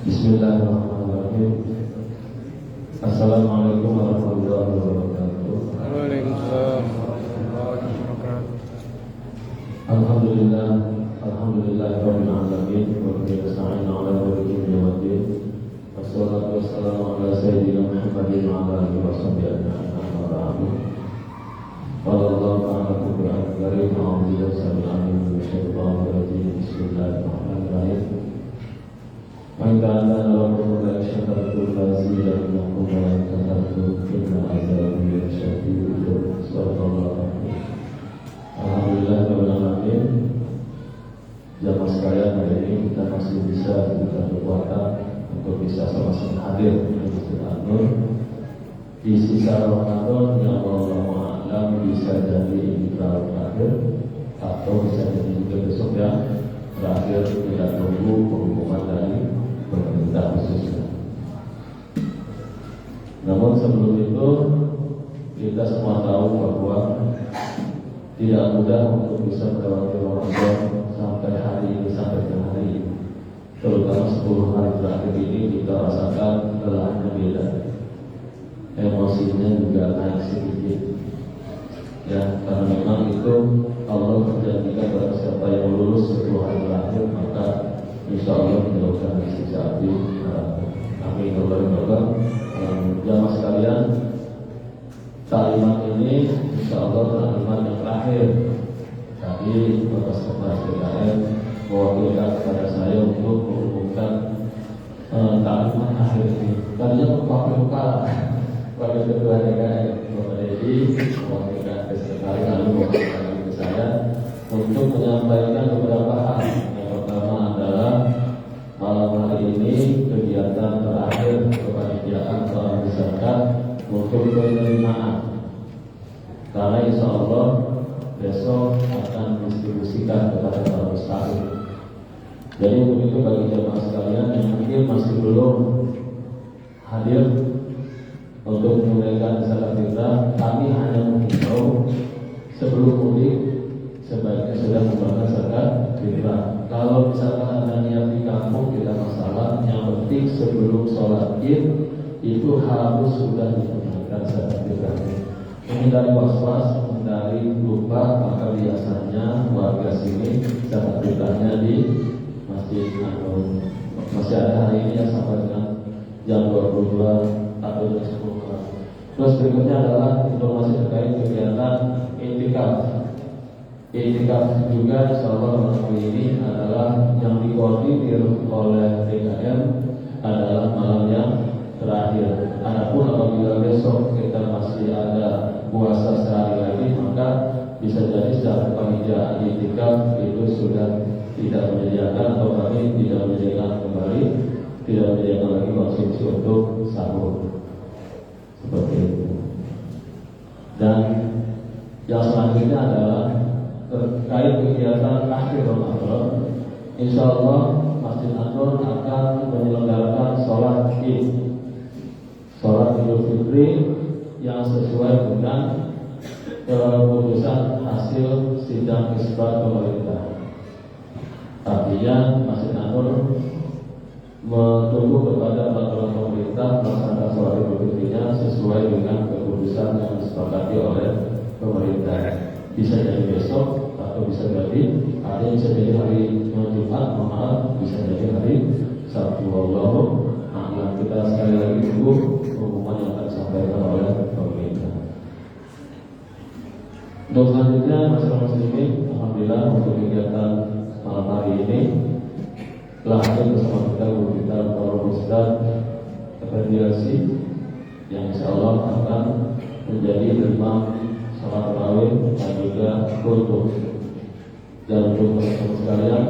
Bismillahirrahmanirrahim. Assalamualaikum warahmatullahi wabarakatuh. Waalaikumsalam warahmatullahi wabarakatuh. Alhamdulillah, alhamdulillahirabbil alamin wa bihi nasta'inu ala umuri waddin. Wassalatu wassalamu ala sayyidina Muhammadin wa ala alihi washabbihi ajma'in. Amma ba'du. Wallahu ta'ala Qur'an karim a'udzu billahi minasyaitonir rajim. Bismillahirrahmanirrahim. Man kana lahu syaitanun fazilannahu wa kafartu inna azabi lasyadid. Sallallahu alaihi. Alhamdulillah rabbil alamin. Jamaah sekalian, hari ini kita masih bisa diberikan kekuatan untuk bisa sama-sama hadir di Masjid An-Nur. Di sisa Ramadan yang Allah A'lam bisa jadi ini terakhir atau bisa jadi juga besok ya terakhir, tidak tunggu pengumuman dari pemerintah khususnya. Namun sebelum itu kita semua tahu bahwa tidak mudah untuk bisa melewati Ramadan sampai hari ini, sampai ke hari ini. Terutama 10 hari terakhir ini kita rasakan kelelahannya beda. Emosinya juga naik sedikit. Ya, karena memang itu Allah menjanjikan pada siapa yang lulus 10 hari terakhir maka insya Allah menjauhkan dari siksa api. Amin. Jamaah sekalian, taklimat ini insya Allah taklimat yang terakhir. Tadi Bapak Sekretaris DKM mewakilkan kepada saya untuk mengumumkan taklimat akhir ini. Tadinya lupa Wakil Ketua DKM Bapak Dedi mewakilkan ke Sekretaris lalu mewakilkan ke saya untuk menyampaikan beberapa hal. Yang pertama adalah malam hari ini kegiatan terakhir kepanitiaan sholat zakat untuk penerimaan. Karena insya Allah besok akan distribusikan kepada para mustahik. Jadi untuk itu bagi jemaah sekalian yang mungkin masih belum hadir untuk menunaikan zakat fitrah, kami hanya mengimbau sebelum mudik sebaiknya sudah membayar zakat fitrah. Kalau misalkan ada niat di kampung tidak masalah, yang penting sebelum sholat id itu harus sudah ditunaikan zakat fitrah. Menghindari was-was, menghindari lupa, maka biasanya warga sini zakat fitrahnya di Masjid An-Nur. Masih ada hari ini ya sampai dengan jam 22 atau jam 10. Terus berikutnya adalah informasi terkait kegiatan i'tikaf. I'tikaf juga insyaallah malam hari ini adalah yang dikoordinir oleh DKM adalah malam yang terakhir. Adapun apabila besok kita masih ada puasa sehari lagi maka bisa jadi secara panitia i'tikaf itu sudah tidak menyediakan atau kami tidak menyediakan kembali, tidak menyediakan lagi konsumsi untuk sahur. Seperti itu. Dan yang selanjutnya adalah terkait kegiatan akhir Ramadan. Insya Allah Masjid An-Nur akan menyelenggarakan sholat Id, sholat Idul Fitri yang sesuai dengan keputusan hasil sidang isbat pemerintah. Artinya Masjid An-Nur menunggu kepada peraturan pemerintah melaksanakan sholat Idul Fitrinya sesuai dengan keputusan yang disepakati oleh pemerintah. Bisa jadi besok atau bisa jadi ada yang bisa jadi hari Jumat, maaf bisa jadi hari Sabtu. Wallahu a'lam. Kita sekali lagi tunggu pengumuman yang akan disampaikan oleh pemerintah. Untuk selanjutnya masyarakat muslimin, alhamdulillah untuk kegiatan malam hari ini telah hadir bersama kita guru kita Bapak Ustaz Efendiasi yang insya Allah akan menjadi imam sholat tarawih dan juga khutbah. Dan untuk teman-teman sekalian,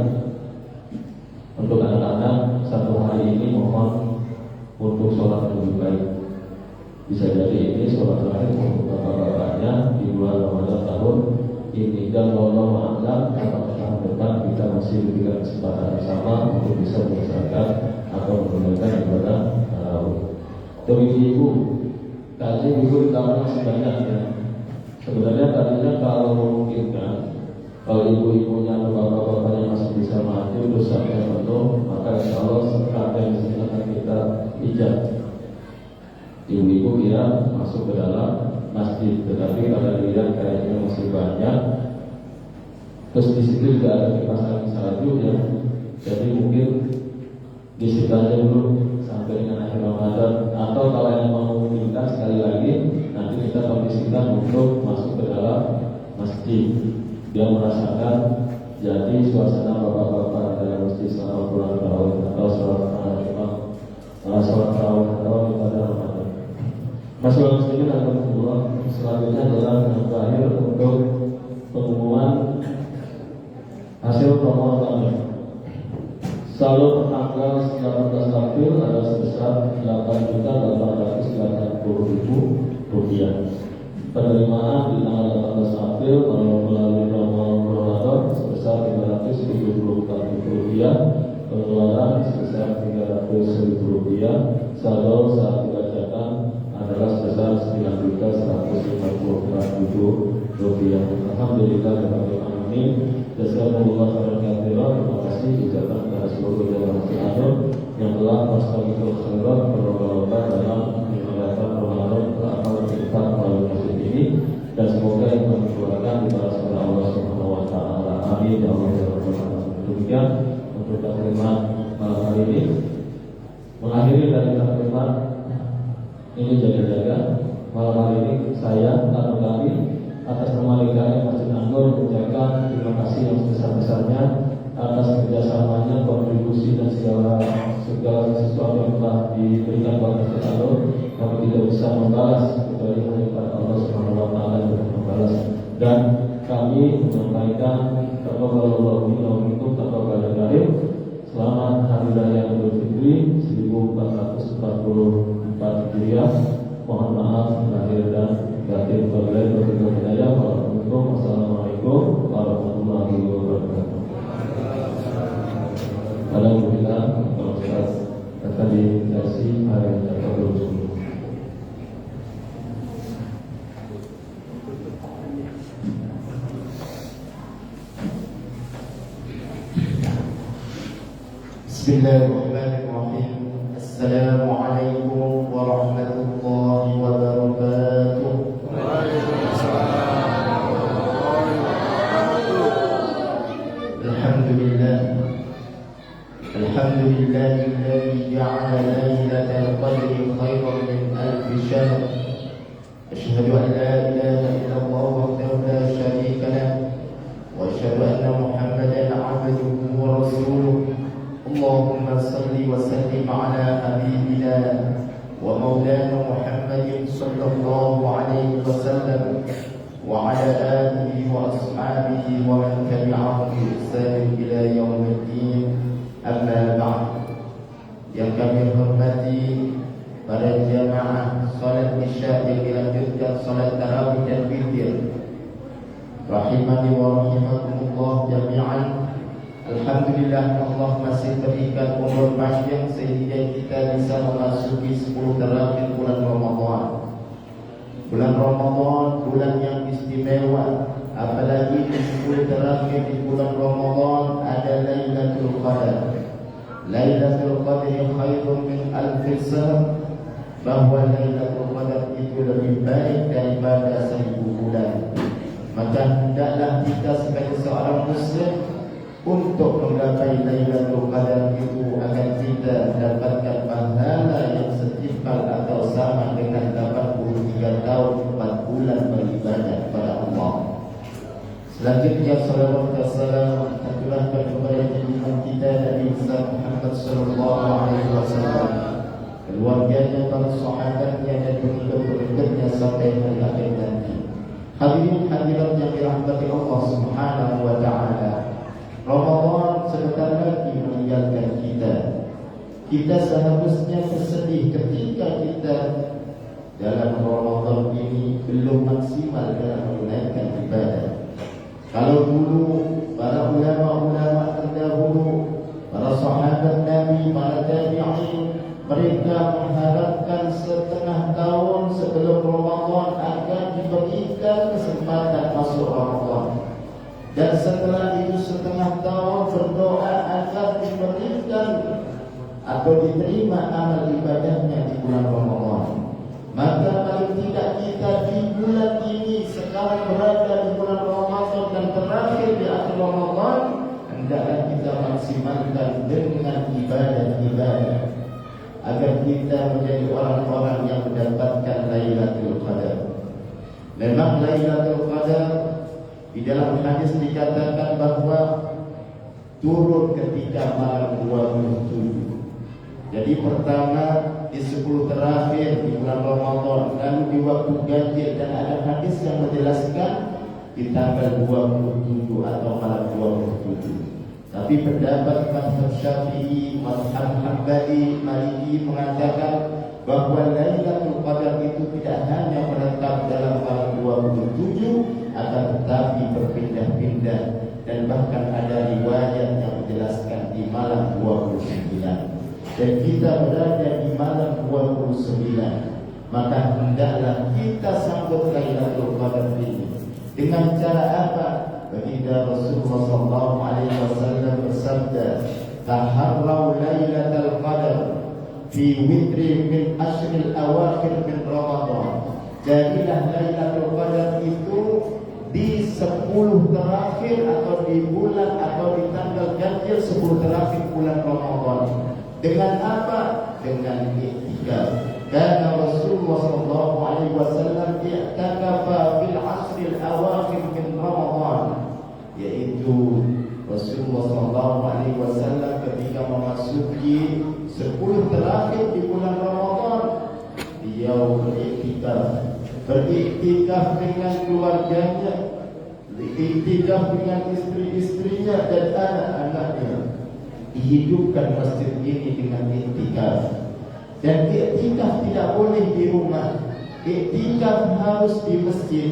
untuk anak-anak satu hari ini mohon untuk sholat lebih baik. Bisa jadi ini sholat terakhir untuk bapak-bapaknya di bulan Ramadan tahun ini. Dan wallahu a'lam, tahun depan kita masih diberikan kesempatan bersama untuk bisa melaksanakan atau menunaikan ibadah tarawih. Untuk ibu, tadi ibu tahu masih banyak ya. Sebenarnya tadinya kalau memungkinkan, kalau ibu-ibunya atau bapak-bapaknya masih bisa maju terus sampai penuh, maka insya Allah sekat yang disini kayaknya masih banyak. Terus di situ juga ada kipas angin salju ya. Jadi mungkin di situ aja dulu sampai dengan akhir Ramadan. Atau kalau yang mau minta sekali lagi, nanti kita kondisikan untuk masuk ke dalam masjid. Dia merasakan jadi suasana bapak-bapak dalam masjid selama bulan tarawih atau sholat tarawih atau ibadah Ramadan. Masalah muslimin alhamdulillah. Selanjutnya adalah yang terakhir untuk pengumuman hasil promo kami. Saldo tanggal 18 April adalah sebesar Rp8.880.000. Penerimaan di tanggal 18 April melalui promo Ramadan sebesar Rp374.000. Pengeluaran sebesar Rp300.000. Saldo saat dibacakan adalah sebesar Rp9.154.000. Alhamdulillah amin. Jazakumullah khairan katsiran. Terima kasih ucapan kepada seluruh jamaah Al-Qur'an yang telah melaksanakan khairat berlomba-lomba dalam menyelenggarakan Ramadan atau kita melalui masjid ini, dan semoga yang kami doakan dibalaskan Allah Subhanahu wa taala. Amin ya Allah ya rabbal alamin. Demikian untuk taklimat malam hari ini. Mengakhiri dari taklimat ini jaga-jaga malam hari ini saya atau kami atas nama LKM Masjid An-Nur mengucapkan terima kasih yang sebesar-besarnya atas kerjasamanya, kontribusi dan segala sesuatu yang telah diberikan kepada Masjid An-Nur. Kami tidak bisa membalas kecuali hanya kepada Allah Subhanahu wa taala yang membalas, dan kami menyampaikan taqabbalallahu minna wa minkum taqabbalan karim. Selamat Hari Raya Idul Fitri 1444 Hijriah. Mohon maaf lahir dan batin. Wassalamualaikum warahmatullahi wabarakatuh. Alhamdulillah, akan dikasih hari yang terus. Bismillahirrahmanirrahim. Assalamualaikum warahmatullahi wabarakatuh. Alhamdulillahilladzi ja'ala lailatal qadri khairan min alfi syahr. Asyhadu an la ilaha illallah wahdahu la syarika lah wa asyhadu anna Muhammadan 'abduhu wa rasuluh. Allahumma salli wa sallim ala habibina wa maulana Muhammadin sallallahu alaihi wasallam wa ala alihi wa ashabihi wa man tabi'ahum bi ihsan ila yaumiddin. Amma ba'd. Yang kami hormati para jamaah salat isya yang dilanjutkan salat tarawih dan witir, rahimani wa rahimakumullah jami'an. Alhamdulillah, Allah masih berikan umur panjang sehingga kita bisa memasuki 10 terakhir bulan Ramadan. Bulan Ramadan, bulan yang istimewa. Apalagi di 10 terakhir di bulan Ramadan ada Lailatul Qadar. Lailatul Qadar khairun min alfi syahr. Bahwa Lailatul Qadar itu lebih baik daripada 1000 bulan. Maka hendaklah kita sebagai seorang muslim untuk menggapai Lailatul Qadar itu agar kita mendapatkan pahala yang setimpal atau sama dengan 83 tahun 4 bulan beribadah kepada Allah. Selanjutnya salawat dan salam tercurahkan kepada junjungan kita Nabi Muhammad sallallahu alaihi wasallam, keluarganya, para sahabatnya dan pengikut-pengikutnya sampai hari akhir nanti. Hadirin hadirat yang dirahmati Allah Subhanahu wa taala. Ramadan sebentar lagi meninggalkan kita. Kita seharusnya bersedih ketika kita dalam Ramadan ini belum maksimal dalam menunaikan ibadah. Kalau dulu para ulama-ulama terdahulu, para sahabat Nabi, para tabi'in, mereka mengharapkan setengah tahun sebelum Ramadan agar diberikan kesempatan masuk Ramadan. Dan setelah itu setengah tahun berdoa agar diberikan atau diterima amal ibadahnya di bulan Ramadan. Maka paling tidak kita di bulan ini sekarang berada di bulan Ramadan dan terakhir di akhir Ramadan, hendaklah kita maksimalkan dengan ibadah-ibadah agar kita menjadi orang-orang yang mendapatkan Lailatul Qadar. Memang Lailatul Qadar di dalam hadis dikatakan bahwa turun ketika malam 27. Jadi pertama di 10 terakhir di bulan Ramadan, lalu di waktu ganjil, dan ada hadis yang menjelaskan di tanggal 27 atau malam 27. Tapi pendapat mazhab Syafi'i, mazhab Hambali, Maliki mengatakan bahwa Lailatul Qadar itu tidak hanya menetap dalam malam 27, akan tetapi berpindah-pindah, dan bahkan ada riwayat yang menjelaskan di malam 29. Dan kita berada di malam 29, maka hendaklah kita sambut Lailatul Qadar ini dengan cara apa? Baginda Rasulullah SAW bersabda, "Taharrau Lailatul Qadar fi witri min ashril awakhir min Ramadan." Jadilah Lailatul Qadar itu di 10 terakhir atau di bulan atau di tanggal ganjil 10 terakhir bulan Ramadan. Dengan apa? Dengan iktikaf. Karena Rasulullah SAW i'takafa fil ashril awakhir min Ramadan, yaitu Rasulullah SAW ketika memasuki 10 terakhir di bulan Ramadan, beliau beriktikaf dengan keluarganya, beriktikaf dengan istri-istrinya dan anak-anaknya. Dihidupkan masjid ini dengan iktikaf. Dan iktikaf tidak boleh di rumah, iktikaf harus di masjid.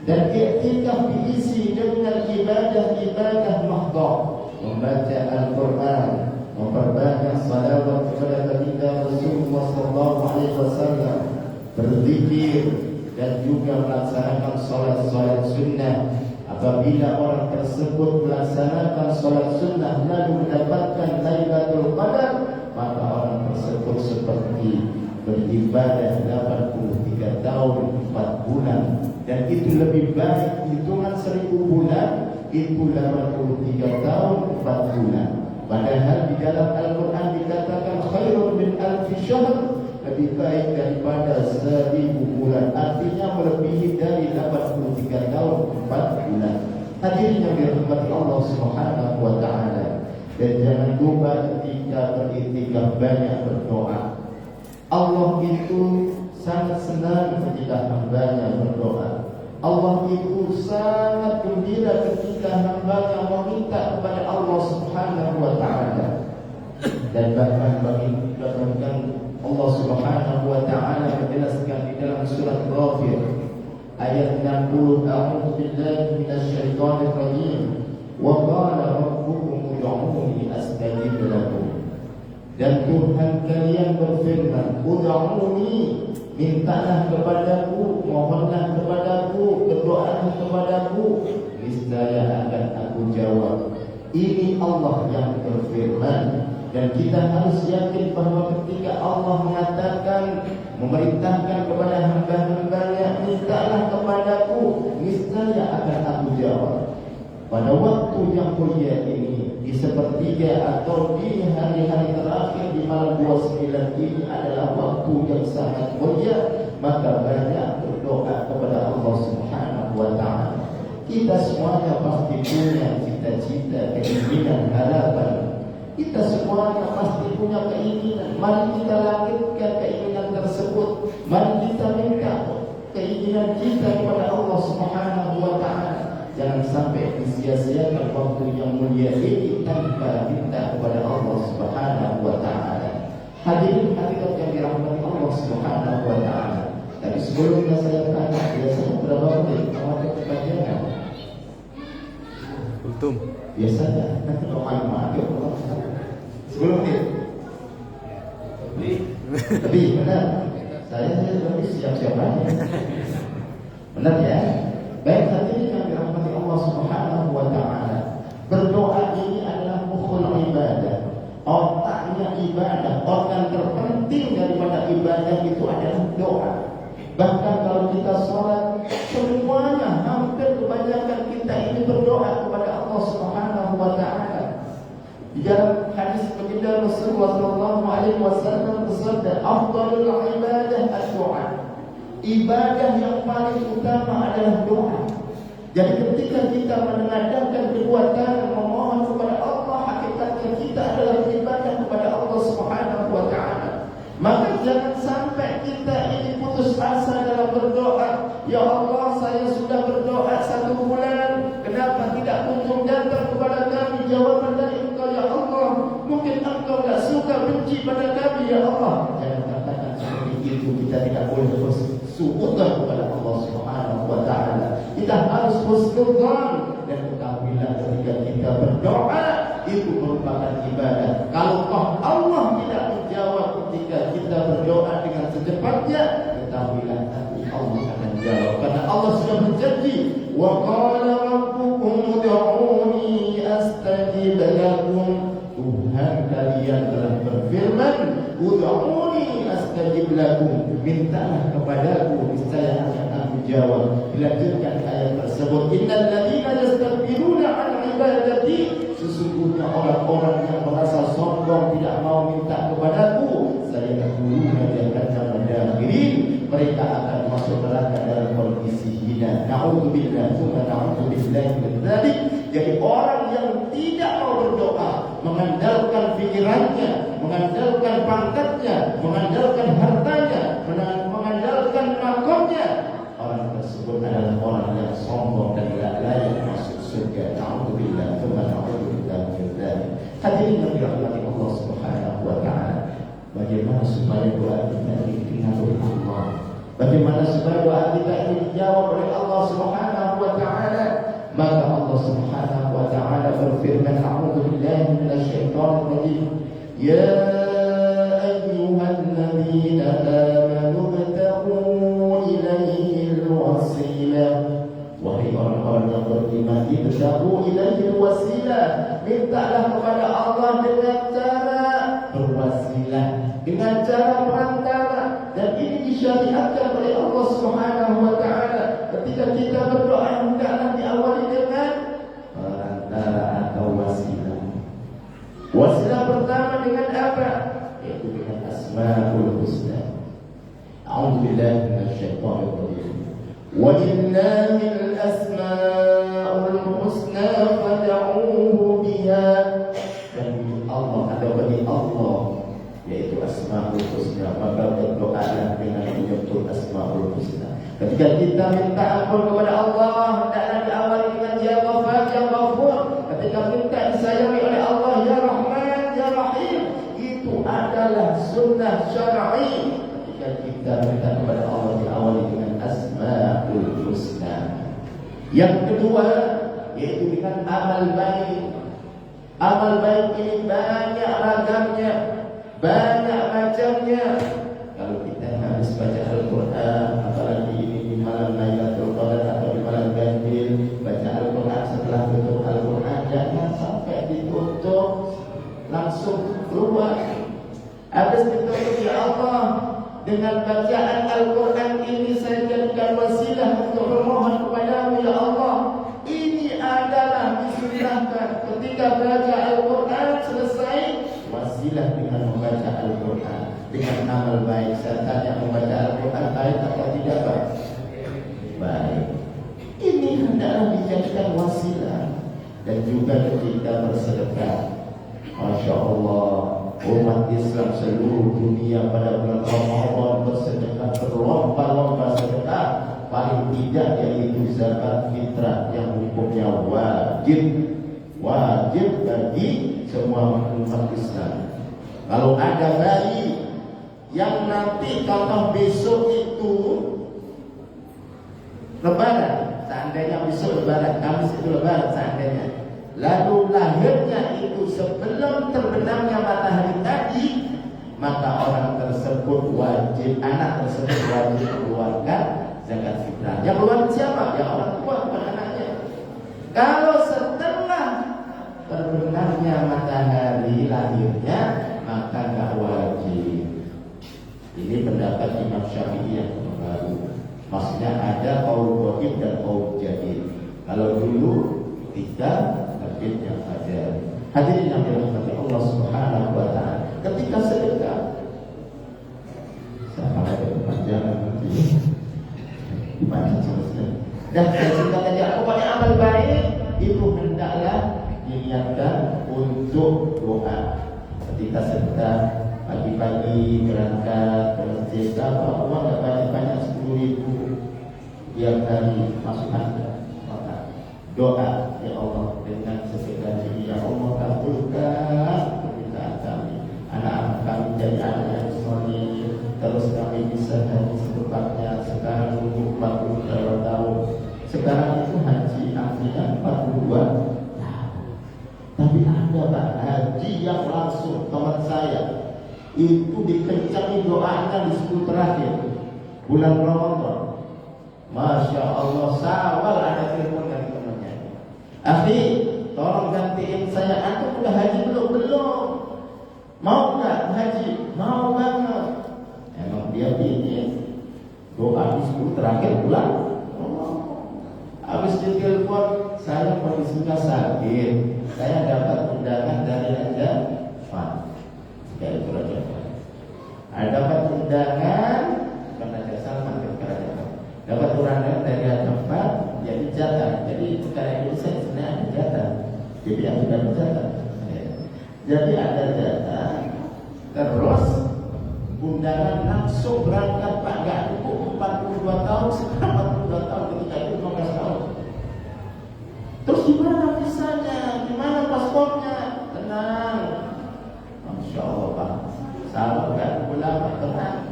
Dan iktikaf diisi dengan ibadah-ibadah mahdhah, membaca Al-Quran, memperbanyak salawat kepada baginda Rasulullah SAW, berzikir, dan juga melaksanakan salat-salat sunnah. Apabila orang tersebut melaksanakan salat sunnah lalu mendapatkan Lailatul Qadar, maka orang tersebut seperti beribadah 83 tahun 4 bulan. Dan itu lebih baik, hitungan 1000 bulan itu 83 tahun 4 bulan. Padahal di dalam Al-Quran dikatakan khairun min alfi syahr, lebih baik daripada 1000 bulan. Artinya melebihi dari 83 tahun 4 bulan. Hadirin yang dirahmati Allah Subhanahu wa ta'ala. Dan jangan lupa ketika beriktikaf banyak berdoa. Allah itu sangat senang ketika hambanya berdoa. Allah itu sangat gembira ketika hambanya meminta kepada Allah Subhanahu wa ta'ala. Dan bahkan Allah Subhanahu wa ta'ala menjelaskan di dalam surat Ghafir ayat 60, A'udzu billahi minasyaitonir rajim, wa qala rabbukum ud'uuni astajib lakum. Dan Tuhan kalian berfirman, ud'uuni, mintalah kepadaku, mohonlah kepadaku, berdoalah kepadaku, niscaya akan aku jawab. Ini Allah yang berfirman. Dan kita harus yakin bahwa ketika Allah mengatakan, memerintahkan kepada hamba-hambanya, mintalah kepadaku, niscaya akan aku jawab. Pada waktu yang mulia ini, di sepertiga atau di hari-hari terakhir di malam 29 ini adalah waktu yang sangat mulia, maka banyak berdoa kepada Allah Subhanahu wa ta'ala. Kita semuanya pasti punya cita-cita, keinginan, harapan. Kita semuanya pasti punya keinginan. Mari kita lakukan keinginan tersebut. Mari kita minta keinginan kita kepada Allah Subhanahu wa ta'ala. Jangan sampai disia-siakan waktu yang mulia ini tanpa minta kepada Allah Subhanahu wa ta'ala. Hadirin hadirat yang dirahmati Allah Subhanahu wa ta'ala. Tapi sebelumnya saya tanya, biasanya berapa menit awal kepanjangan? Kultum. Biasanya sebelum ini lebih benar. Saya lebih siap-siap aja. Benar ya? Baik, hadirin yang dirahmati Allah Subhanahu wa ta'ala. Berdoa ini adalah mukhul ibadah. Otaknya ibadah. Organ terpenting daripada ibadah itu adalah doa. Bahkan kalau kita sholat, semuanya hampir kebanyakan kita ini berdoa kepada Allah Subhanahu wa taala. Di dalam hadis baginda Rasulullah sallallahu alaihi wasallam bersabda, "Afdhalul ibadah ad-du'a." Ibadah yang paling utama adalah doa. Jadi ketika kita menengadahkan kedua tangan memohon kepada Allah, hakikatnya kita adalah beribadah kepada Allah Subhanahu wa taala. Maka jangan sampai kita ini putus asa dalam berdoa. Ya Allah, saya sudah berdoa 1 bulan, kenapa tidak kunjung datang kepada kami jawaban dari Engkau ya Allah? Mungkin Engkau tak suka, benci pada kami ya Allah. Jangan katakan seperti itu. Kita tidak boleh bersuudzon kepada Allah Subhanahu wa taala. Kita harus husnudzon, dan ketahuilah ketika kita berdoa itu merupakan ibadah. Kalau Allah tidak menjawab ketika kita berdoa dengan secepatnya, ketahuilah nanti Allah akan jawab, karena Allah sudah berjanji, wa qala rabbukum ud'uni astajib lakum. Tuhan kalian telah berfirman, ud'uni astajib lakum, mintalah kepadaku niscaya akan aku jawab. Dilanjutkan ayat tersebut, innal ladzina yastakbiruna an ibadati, sesungguhnya orang-orang yang merasa sombong tidak mau minta kepadaku, saya dahulunya di akan mendakirin, mereka akan masuk neraka dalam kondisi hina. Na'udzubillah, summa na'udzubillah min dzalik. Jadi orang yang tidak mau berdoa, mengandalkan pikirannya, mengandalkan pangkatnya, mengandalkan hartanya, mengandalkan makomnya, orang tersebut adalah orang yang sombong dan tidak layak masuk surga. Na'udzubillah, summa na'udzubillah min dzalik. Hadirin yang dirahmati Allah Subhanahu wa taala, bagaimana supaya doa kita ini diterima oleh Allah? Bagaimana supaya doa kita ini dijawab oleh Allah Subhanahu wa taala? Maka Allah Subhanahu wa taala berfirman, a'udzu billahi minasyaitonir rajim. Ya ayyuhalladzina amanu ibtaghu ilaihil wasilah. Wahai orang-orang yang beriman, ibtaghu ilaihil wasilah, mintalah kepada Allah dengan cara berwasilah, dengan cara perantara. Dan ini disyariatkan oleh Allah Subhanahu wa taala. Ketika kita berdoa, hendaklah diawali dengan perantara atau wasilah. Wasilah pertama dengan apa? Yaitu dengan Asmaul Husna. A'udzu billahi minasyaitonir rajim. Walillahil asmaul husna fad'uuhu biha. Dan Allah, ada bagi Allah yaitu Asmaul Husna, maka berdoalah dengan menyebut Asmaul Husna. Ketika kita minta ampun kepada Allah, hendaklah diawali dengan Ya Ghafar, Ya Ghafur. Ketika minta disayangi oleh Allah, Ya Rahman, Ya Rahim. Itu adalah sunnah syar'i. Ketika kita minta kepada Allah, diawali dengan Asmaul Husna. Yang kedua, yaitu dengan amal baik. Amal baik ini banyak ragamnya, banyak macamnya. Kalau kita habis baca Al-Quran, apalagi ini di malam Lailatul Qadar atau di malam ganjil, baca Al-Quran setelah tutup Al-Quran, jangan sampai ditutup langsung keluar. Habis ditutup, ya Allah, dengan bacaan Al-Quran ini saya jadikan wasilah untuk memohon kepadamu ya Allah. Ini adalah disunahkan ketika baca Al-Quran selesai, wasilah dengan membaca Al-Quran dengan amal baik. Saya tanya, membaca Al-Quran baik atau tidak baik? Baik. Ini hendaklah dijadikan wasilah. Dan juga ketika bersedekah, Masya Allah, umat Islam seluruh dunia pada bulan Ramadan bersedekah, berlomba-lomba sedekah. Paling tidak yaitu zakat fitrah yang hukumnya wajib bagi semua umat Islam. Kalau ada bayi yang nanti contoh besok itu Lebaran, seandainya besok Lebaran, Kamis itu Lebaran seandainya, lalu lahirnya itu sebelum terbenamnya matahari tadi, maka orang tersebut wajib, anak tersebut wajib mengeluarkan zakat fitrah. Yang keluar siapa? Ya orang tua, bukan anaknya. Kalau setelah terbenamnya matahari lahirnya, maka nggak wajib. Ini pendapat Imam Syafi'i yang baru. Maksudnya ada kaum goib dan kaum jahil. Kalau dulu tidak, terbitnya ada. Hadirin yang dirahmati Allah Subhanahu wa Ta'ala, ketika sedekah, siapa ada kepanjangan nanti dibaca selesai. Dan ketika kerja kepada amal baik itu hendaklah diniatkan untuk doa. Ketika sedekah pagi-pagi berangkat ke masjid, dapat uang tak banyak-banyak 10.000 tiap hari masuk Anda, maka doa, ya Allah, dengan sesegera diri, ya Allah, kabulkan permintaan kami, anak-anak kami jadi anak yang soleh, terus kami bisa haji secepatnya. Sekarang umur 42 tahun, sekarang itu haji akhirnya 42 tahun. Tapi ada Pak haji yang langsung, teman saya itu dikencangi doanya di 10 terakhir bulan Ramadan. Masya Allah, Sawal ada telepon dari temannya, "Akhi, tolong gantiin saya, antum udah haji belum? Belum. Mau nggak haji? Mau banget." Emang dia ingin doa di 10 terakhir bulan. Habis ditelepon, "Saya kondisinya sakit, saya dapat undangan dari Raja Fan." Dari Raja Fan. Ada dapat undangan bukan Raja Salman, ke Raja Fan. Dapat undangan dari Raja Fan, jadi jatah. Jadi sekarang Indonesia sebenarnya ada jatah. Jadi yang sudah jatah. Jadi ada jatah. Terus undangan langsung berangkat Pak, gak cukup 42 tahun, sekarang 42 tahun, ketika itu 15 tahun. Terus gimana visanya? Gimana paspornya? Tenang, Masya Allah Pak, sahabat kan ulama, tenang.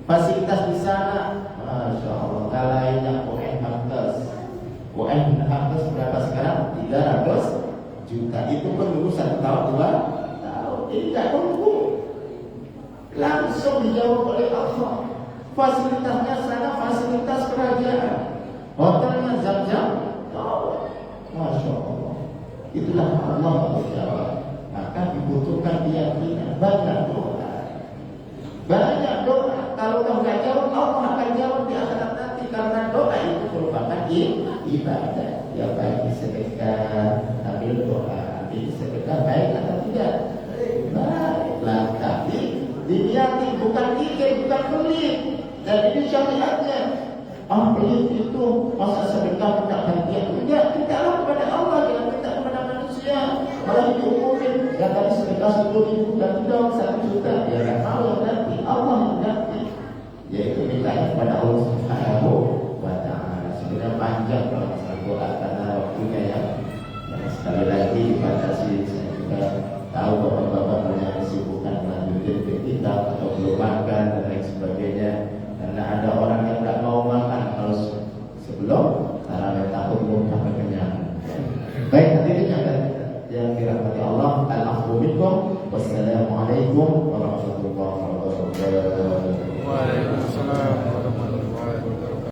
Fasilitas di sana, Masya Allah, kalainya UN Hamkes berapa sekarang? 300 juta. Itu pun dulu 1 tahun 2 tahun. Tidak tunggu, langsung dijawab oleh Allah. Fasilitasnya sana fasilitas kerajaan, hotelnya Zam-Zam. Oh, Masya Allah, itulah Allah berjawab. Maka dibutuhkan keyakinan, banyak doa, banyak doa. Kalau kamu nggak jawab, Allah akan jawab di akhirat nanti, karena doa itu merupakan ibadah. Ya baik sedekah, ambil doa, ambil sedekah baik atau tidak? Baiklah, tapi diniati, bukan pikir, bukan pelit. Dan ini syariatnya. Pelit itu masa sedekah tidak bahagia. Tidak, tidaklah kepada Allah, jangan minta kepada manusia. Malah diumumin, ya tadi sedekah 10.000 dan dong 1 juta. Ya kan mau yang nanti, Allah yang nanti. Yaitu mintanya kepada Allah Subhanahu wa Ta'ala. Sebenarnya panjang kalau masalah doa karena waktunya ya. Sekali lagi dibatasi, saya juga tahu bapak-bapak punya kesibukan melanjutkan ke kitab atau belum makan dan lain sebagainya. Karena ada orang yang tidak mau makan harus sebelum tarawih, takut belum sampai kenyang. Baik, hadirin yang dirahmati Allah, al-afwu minkum, wassalamualaikum warahmatullahi wabarakatuh. Waalaikumsalam.